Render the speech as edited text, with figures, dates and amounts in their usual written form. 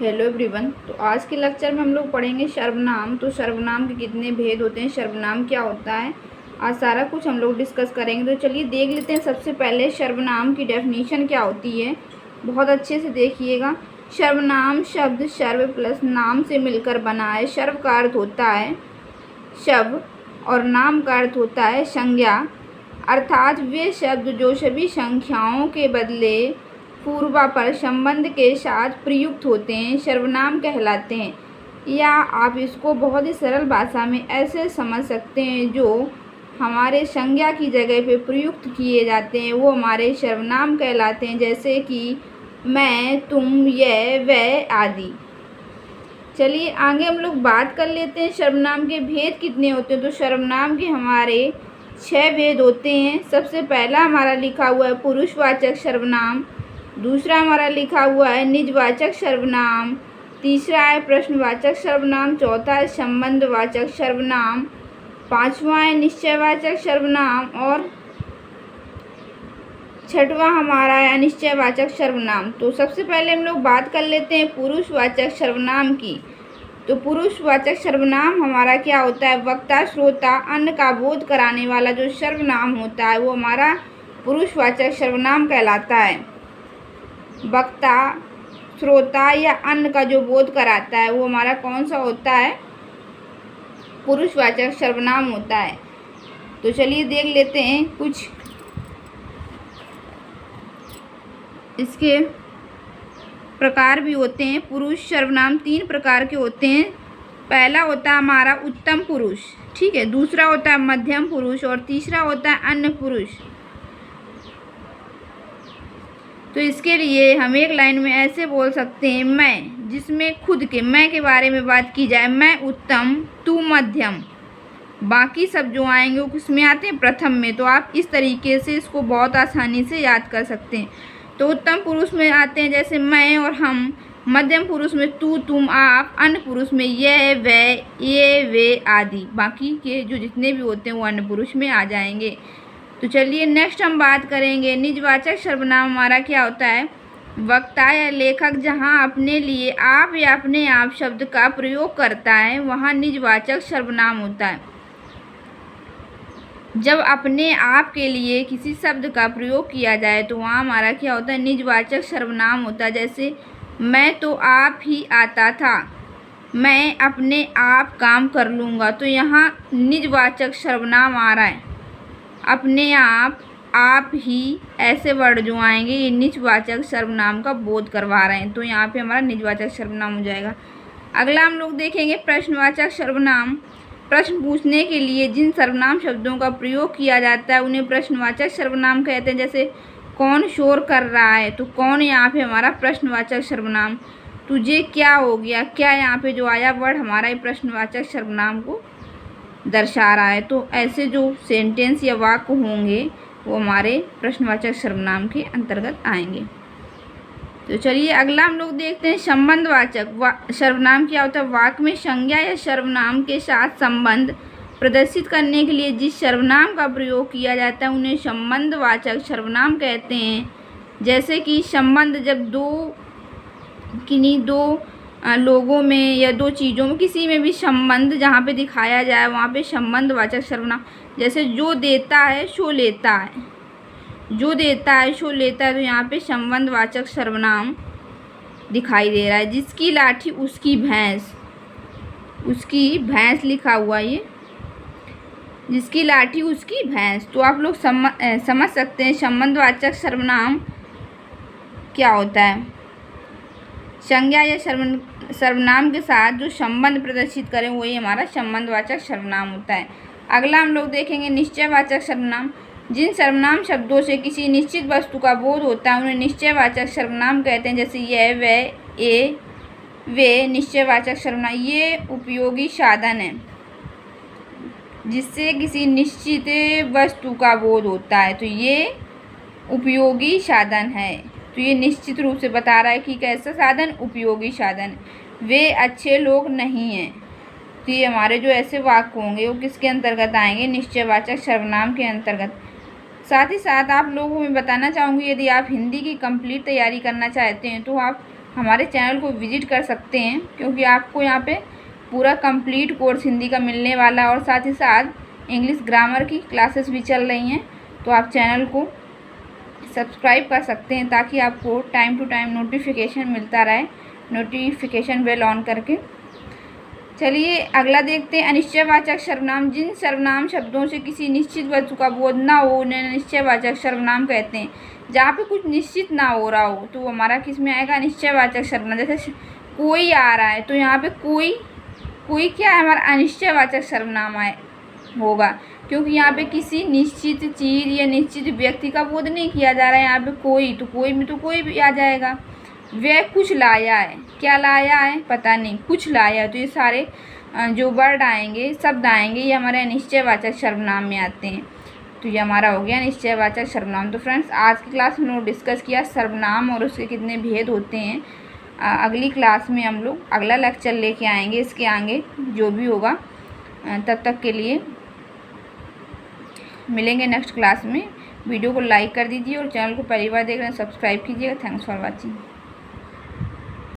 Hello everyone. तो आज के लेक्चर में हम लोग पढ़ेंगे सर्वनाम। तो सर्वनाम के कितने भेद होते हैं, सर्वनाम क्या होता है, आज सारा कुछ हम लोग डिस्कस करेंगे। तो चलिए देख लेते हैं। सबसे पहले सर्वनाम की डेफिनेशन क्या होती है, बहुत अच्छे से देखिएगा। सर्वनाम शब्द सर्व प्लस नाम से मिलकर बना है। सर्व का अर्थ होता है शब्द और नाम का अर्थ होता है संज्ञा, अर्थात वे शब्द जो सभी संख्याओं के बदले पूर्वापर संबंध के साथ प्रयुक्त होते हैं सर्वनाम कहलाते हैं। या आप इसको बहुत ही सरल भाषा में ऐसे समझ सकते हैं, जो हमारे संज्ञा की जगह पे प्रयुक्त किए जाते हैं वो हमारे सर्वनाम कहलाते हैं, जैसे कि मैं, तुम, यह, वह आदि। चलिए आगे हम लोग बात कर लेते हैं सर्वनाम के भेद कितने होते हैं। तो सर्वनाम के हमारे 6 भेद होते हैं। सबसे पहला हमारा लिखा हुआ है पुरुषवाचक सर्वनाम, दूसरा हमारा लिखा हुआ है निजवाचक सर्वनाम, तीसरा है प्रश्नवाचक सर्वनाम, चौथा है संबंधवाचक सर्वनाम, पांचवा है निश्चयवाचक सर्वनाम और छठवां हमारा है अनिश्चयवाचक सर्वनाम। तो सबसे पहले हम लोग बात कर लेते हैं पुरुषवाचक सर्वनाम की। तो पुरुषवाचक सर्वनाम हमारा क्या होता है, वक्ता, श्रोता, अन्य का बोध कराने वाला जो सर्वनाम होता है वो हमारा पुरुषवाचक सर्वनाम कहलाता है। वक्ता, श्रोता या अन्य का जो बोध कराता है वो हमारा कौन सा होता है, पुरुषवाचक सर्वनाम होता है। तो चलिए देख लेते हैं कुछ इसके प्रकार भी होते हैं। पुरुष सर्वनाम 3 प्रकार के होते हैं। पहला होता है हमारा उत्तम पुरुष, ठीक है, दूसरा होता है मध्यम पुरुष और तीसरा होता है अन्य पुरुष। तो इसके लिए हम एक लाइन में ऐसे बोल सकते हैं मैं, जिसमें खुद के मैं के बारे में बात की जाए, मैं उत्तम, तू मध्यम, बाकी सब जो आएंगे वो किसमें आते हैं, प्रथम में। तो आप इस तरीके से इसको बहुत आसानी से याद कर सकते हैं। तो उत्तम पुरुष में आते हैं जैसे मैं और हम, मध्यम पुरुष में तू, तुम, आप, अन्य पुरुष में यह, वह, ये, वे आदि, बाकी के जो जितने भी होते हैं वो अन्य पुरुष में आ जाएंगे। तो चलिए नेक्स्ट हम बात करेंगे निजवाचक सर्वनाम। हमारा क्या होता है, वक्ता या लेखक जहाँ अपने लिए आप या अपने आप शब्द का प्रयोग करता है वहाँ निजवाचक सर्वनाम होता है। जब अपने आप के लिए किसी शब्द का प्रयोग किया जाए तो वहाँ हमारा क्या होता है, निजवाचक सर्वनाम होता है। जैसे मैं तो आप ही आता था, मैं अपने आप काम कर लूँगा। तो यहाँ निजवाचक सर्वनाम आ रहा है, अपने आप ही, ऐसे वर्ड जो आएंगे ये निजवाचक सर्वनाम का बोध करवा रहे हैं। तो यहाँ पे हमारा निजवाचक सर्वनाम हो जाएगा। अगला हम लोग देखेंगे प्रश्नवाचक सर्वनाम। प्रश्न पूछने के लिए जिन सर्वनाम शब्दों का प्रयोग किया जाता है उन्हें प्रश्नवाचक सर्वनाम कहते हैं। जैसे कौन शोर कर रहा है, तो कौन यहाँ पे हमारा प्रश्नवाचक सर्वनाम। तुझे क्या हो गया, क्या यहाँ पे जो आया वर्ड हमारा ये प्रश्नवाचक सर्वनाम को दर्शा रहा है। तो ऐसे जो सेंटेंस या वाक्य होंगे वो हमारे प्रश्नवाचक सर्वनाम के अंतर्गत आएंगे। तो चलिए अगला हम लोग देखते हैं संबंधवाचक सर्वनाम क्या होता है। वाक्य में संज्ञा या सर्वनाम के साथ संबंध प्रदर्शित करने के लिए जिस सर्वनाम का प्रयोग किया जाता है उन्हें संबंधवाचक सर्वनाम कहते हैं। जैसे कि संबंध जब किन्हीं दो लोगों में या दो चीज़ों में किसी में भी संबंध जहाँ पे दिखाया जाए वहाँ पे संबंधवाचक सर्वनाम। जैसे जो देता है सो लेता है, जो देता है सो लेता है, तो यहाँ पे संबंधवाचक सर्वनाम दिखाई दे रहा है। जिसकी लाठी उसकी भैंस, उसकी भैंस लिखा हुआ ये, जिसकी लाठी उसकी भैंस। तो आप लोग समझ सकते हैं संबंधवाचक सर्वनाम क्या होता है। संज्ञा या सर्वनाम के साथ जो संबंध प्रदर्शित करें वही हमारा संबंधवाचक सर्वनाम होता है। अगला हम लोग देखेंगे निश्चयवाचक सर्वनाम। जिन सर्वनाम शब्दों से किसी निश्चित वस्तु का बोध होता है उन्हें निश्चयवाचक सर्वनाम कहते हैं। जैसे यह, वह, ये, वे निश्चयवाचक सर्वनाम। ये उपयोगी साधन है जिससे किसी निश्चित वस्तु का बोध होता है, तो ये उपयोगी साधन है। तो ये निश्चित रूप से बता रहा है कि कैसा साधन, उपयोगी साधन। वे अच्छे लोग नहीं हैं। तो ये हमारे जो ऐसे वाक्य होंगे वो किसके अंतर्गत आएंगे, निश्चयवाचक सर्वनाम के अंतर्गत। साथ ही साथ आप लोगों में बताना चाहूँगी, यदि आप हिंदी की कंप्लीट तैयारी करना चाहते हैं तो आप हमारे चैनल को विजिट कर सकते हैं, क्योंकि आपको यहाँ पे पूरा कंप्लीट कोर्स हिंदी का मिलने वाला है और साथ ही साथ इंग्लिश ग्रामर की क्लासेस भी चल रही हैं। तो आप चैनल को सब्सक्राइब कर सकते हैं ताकि आपको टाइम टू टाइम नोटिफिकेशन मिलता रहे, नोटिफिकेशन बेल ऑन करके। चलिए अगला देखते हैं, अनिश्चयवाचक सर्वनाम। जिन सर्वनाम शब्दों से किसी निश्चित वस्तु का बोध ना हो उन्हें अनिश्चयवाचक सर्वनाम कहते हैं। जहाँ पे कुछ निश्चित ना हो रहा हो तो हमारा किस में आएगा, अनिश्चयवाचक सर्वनाम। जैसे कोई आ रहा है तो यहाँ पे कोई क्या है, हमारा अनिश्चयवाचक सर्वनाम होगा, क्योंकि यहाँ पे किसी निश्चित चीज़ या निश्चित व्यक्ति का बोध नहीं किया जा रहा है। यहाँ पे कोई, तो कोई में तो कोई भी आ जाएगा। वह कुछ लाया है, क्या लाया है पता नहीं, कुछ लाया है। तो ये सारे जो वर्ड आएंगे, शब्द आएंगे, ये हमारे अनिश्चयवाचक सर्वनाम में आते हैं। तो ये हमारा हो गया अनिश्चयवाचक सर्वनाम। तो फ्रेंड्स आज की क्लास में हम लोग डिस्कस किया सर्वनाम और उसके कितने भेद होते हैं। अगली क्लास में हम लोग अगला लेक्चर लेके आएंगे, इसके आगे जो भी होगा। तब तक के लिए मिलेंगे नेक्स्ट क्लास में। वीडियो को लाइक कर दीजिए और चैनल को पहली बार देख रहे हैं सब्सक्राइब कीजिएगा। Thanks for watching.